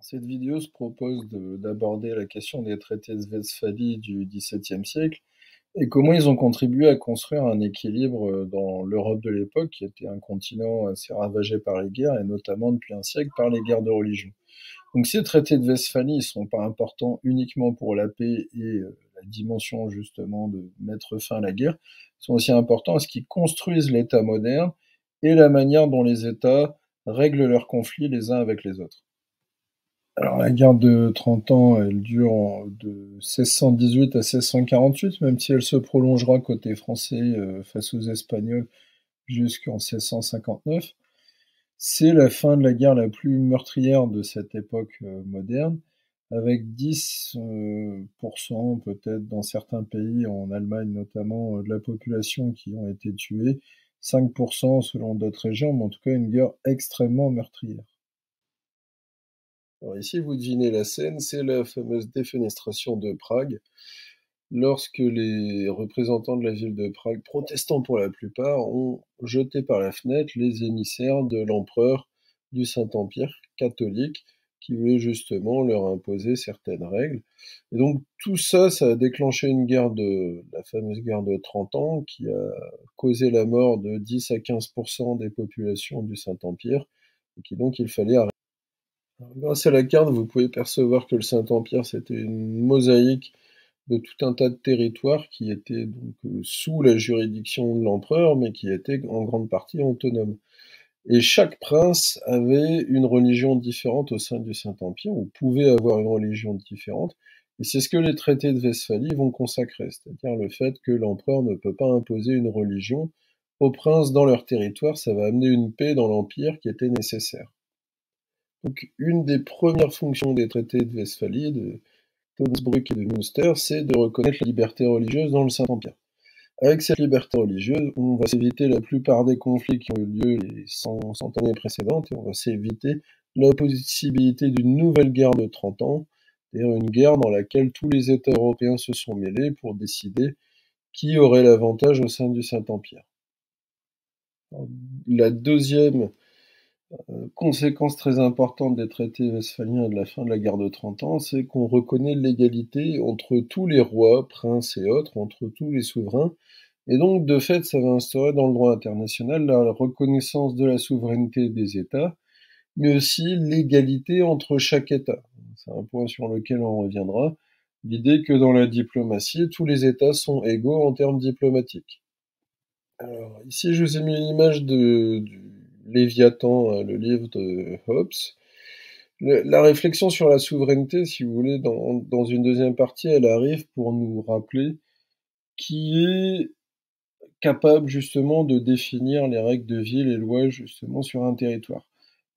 Cette vidéo se propose d'aborder la question des traités de Westphalie du XVIIe siècle et comment ils ont contribué à construire un équilibre dans l'Europe de l'époque, qui était un continent assez ravagé par les guerres, et notamment depuis un siècle par les guerres de religion. Donc ces traités de Westphalie, ils ne sont pas importants uniquement pour la paix et la dimension justement de mettre fin à la guerre, ils sont aussi importants parce qu'ils construisent l'État moderne et la manière dont les États règlent leurs conflits les uns avec les autres. Alors la guerre de 30 ans, elle dure de 1618 à 1648, même si elle se prolongera côté français face aux Espagnols jusqu'en 1659. C'est la fin de la guerre la plus meurtrière de cette époque moderne, avec 10% peut-être dans certains pays, en Allemagne notamment, de la population qui ont été tués, 5% selon d'autres régions, mais en tout cas une guerre extrêmement meurtrière. Alors ici, vous devinez la scène, c'est la fameuse défenestration de Prague, lorsque les représentants de la ville de Prague, protestants pour la plupart, ont jeté par la fenêtre les émissaires de l'empereur du Saint-Empire catholique, qui voulait justement leur imposer certaines règles. Et donc tout ça, ça a déclenché une guerre la fameuse guerre de 30 ans, qui a causé la mort de 10 à 15% des populations du Saint-Empire, et qui donc il fallait arrêter. Grâce à la carte, vous pouvez percevoir que le Saint-Empire, c'était une mosaïque de tout un tas de territoires qui étaient donc sous la juridiction de l'empereur, mais qui étaient en grande partie autonomes. Et chaque prince avait une religion différente au sein du Saint-Empire, ou pouvait avoir une religion différente, et c'est ce que les traités de Westphalie vont consacrer, c'est-à-dire le fait que l'empereur ne peut pas imposer une religion aux princes dans leur territoire, ça va amener une paix dans l'Empire qui était nécessaire. Donc, une des premières fonctions des traités de Westphalie, de Tonsbruck et de Münster, c'est de reconnaître la liberté religieuse dans le Saint-Empire. Avec cette liberté religieuse, on va s'éviter la plupart des conflits qui ont eu lieu les 100 années précédentes, et on va s'éviter la possibilité d'une nouvelle guerre de 30 ans, c'est-à-dire une guerre dans laquelle tous les États européens se sont mêlés pour décider qui aurait l'avantage au sein du Saint-Empire. La deuxième conséquence très importante des traités westphaliens de la fin de la guerre de 30 ans, c'est qu'on reconnaît l'égalité entre tous les rois, princes et autres, entre tous les souverains. Et donc, de fait, ça va instaurer dans le droit international la reconnaissance de la souveraineté des États, mais aussi l'égalité entre chaque État. C'est un point sur lequel on reviendra. L'idée que dans la diplomatie, tous les États sont égaux en termes diplomatiques. Alors, ici, je vous ai mis une image du Léviathan, le livre de Hobbes. La réflexion sur la souveraineté, si vous voulez, dans une deuxième partie, elle arrive pour nous rappeler qui est capable justement de définir les règles de vie, les lois justement sur un territoire.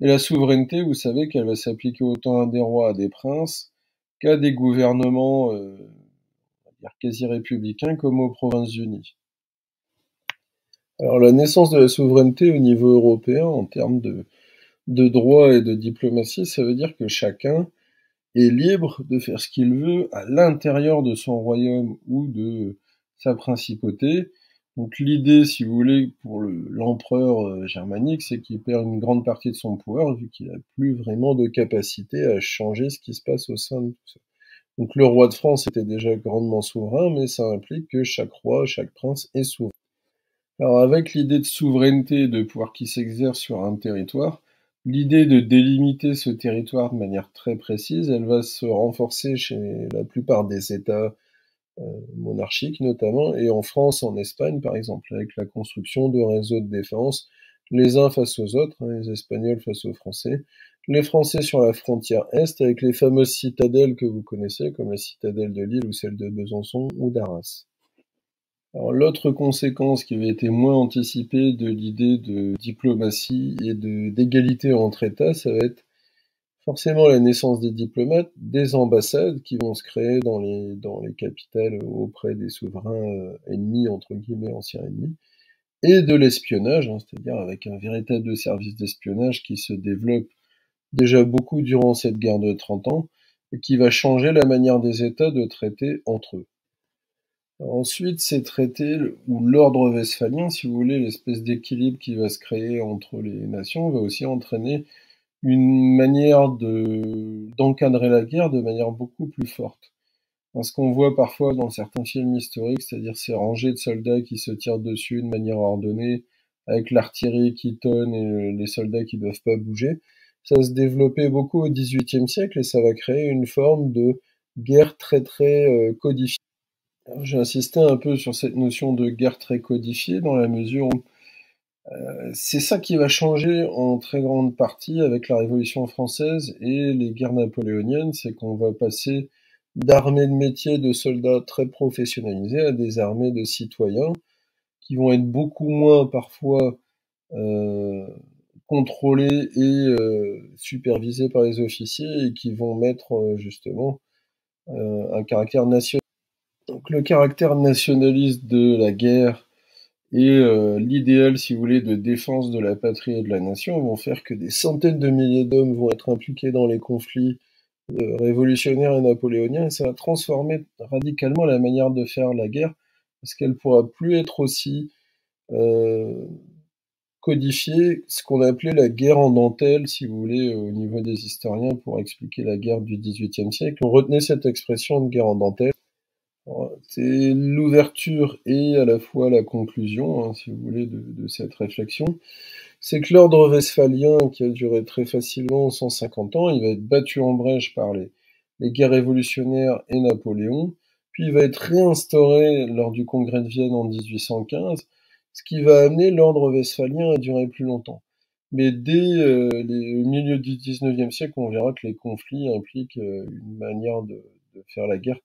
Et la souveraineté, vous savez qu'elle va s'appliquer autant à des rois, à des princes, qu'à des gouvernements on va dire quasi républicains comme aux Provinces-Unies. Alors la naissance de la souveraineté au niveau européen en termes de droit et de diplomatie, ça veut dire que chacun est libre de faire ce qu'il veut à l'intérieur de son royaume ou de sa principauté. Donc l'idée, si vous voulez, pour l'empereur germanique, c'est qu'il perd une grande partie de son pouvoir, vu qu'il n'a plus vraiment de capacité à changer ce qui se passe au sein de tout ça. Donc le roi de France était déjà grandement souverain, mais ça implique que chaque roi, chaque prince est souverain. Alors avec l'idée de souveraineté et de pouvoir qui s'exerce sur un territoire, l'idée de délimiter ce territoire de manière très précise, elle va se renforcer chez la plupart des États monarchiques notamment, et en France, en Espagne par exemple, avec la construction de réseaux de défense, les uns face aux autres, hein, les Espagnols face aux Français, les Français sur la frontière Est, avec les fameuses citadelles que vous connaissez, comme la citadelle de Lille ou celle de Besançon ou d'Arras. Alors l'autre conséquence qui avait été moins anticipée de l'idée de diplomatie et d'égalité entre États, ça va être forcément la naissance des diplomates, des ambassades qui vont se créer dans les capitales auprès des souverains ennemis, entre guillemets, anciens ennemis, et de l'espionnage, hein, c'est-à-dire avec un véritable service d'espionnage qui se développe déjà beaucoup durant cette guerre de 30 ans, et qui va changer la manière des États de traiter entre eux. Ensuite, ces traités, ou l'ordre westphalien, si vous voulez, l'espèce d'équilibre qui va se créer entre les nations, va aussi entraîner une manière de d'encadrer la guerre de manière beaucoup plus forte. Ce qu'on voit parfois dans certains films historiques, c'est-à-dire ces rangées de soldats qui se tirent dessus de manière ordonnée, avec l'artillerie qui tonne et les soldats qui doivent pas bouger, ça se développait beaucoup au XVIIIe siècle et ça va créer une forme de guerre très très codifiée. Alors, j'ai insisté un peu sur cette notion de guerre très codifiée dans la mesure où c'est ça qui va changer en très grande partie avec la Révolution française et les guerres napoléoniennes, c'est qu'on va passer d'armées de métiers de soldats très professionnalisés à des armées de citoyens qui vont être beaucoup moins parfois euh, contrôlés et supervisés par les officiers et qui vont mettre justement un caractère national. Donc le caractère nationaliste de la guerre et l'idéal, si vous voulez, de défense de la patrie et de la nation vont faire que des centaines de milliers d'hommes vont être impliqués dans les conflits révolutionnaires et napoléoniens, et ça va transformer radicalement la manière de faire la guerre, parce qu'elle pourra plus être aussi euh, codifiée, ce qu'on a appelé la guerre en dentelle, si vous voulez, au niveau des historiens, pour expliquer la guerre du XVIIIe siècle. On retenait cette expression de guerre en dentelle. C'est l'ouverture et à la fois la conclusion, si vous voulez, de cette réflexion. C'est que l'ordre westphalien, qui a duré très facilement 150 ans, il va être battu en brèche par les guerres révolutionnaires et Napoléon, puis il va être réinstauré lors du congrès de Vienne en 1815, ce qui va amener l'ordre westphalien à durer plus longtemps. Mais dès le milieu du 19e siècle, on verra que les conflits impliquent une manière de faire la guerre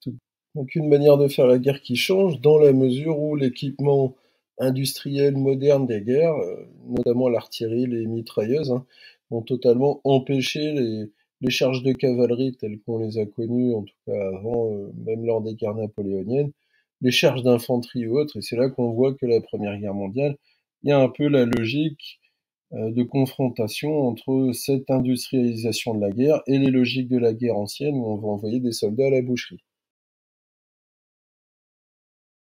donc une manière de faire la guerre qui change dans la mesure où l'équipement industriel moderne des guerres, notamment l'artillerie, les mitrailleuses, hein, vont totalement empêcher les charges de cavalerie telles qu'on les a connues, en tout cas avant, même lors des guerres napoléoniennes, les charges d'infanterie ou autres, et c'est là qu'on voit que la Première Guerre mondiale, il y a un peu la logique de confrontation entre cette industrialisation de la guerre et les logiques de la guerre ancienne où on va envoyer des soldats à la boucherie.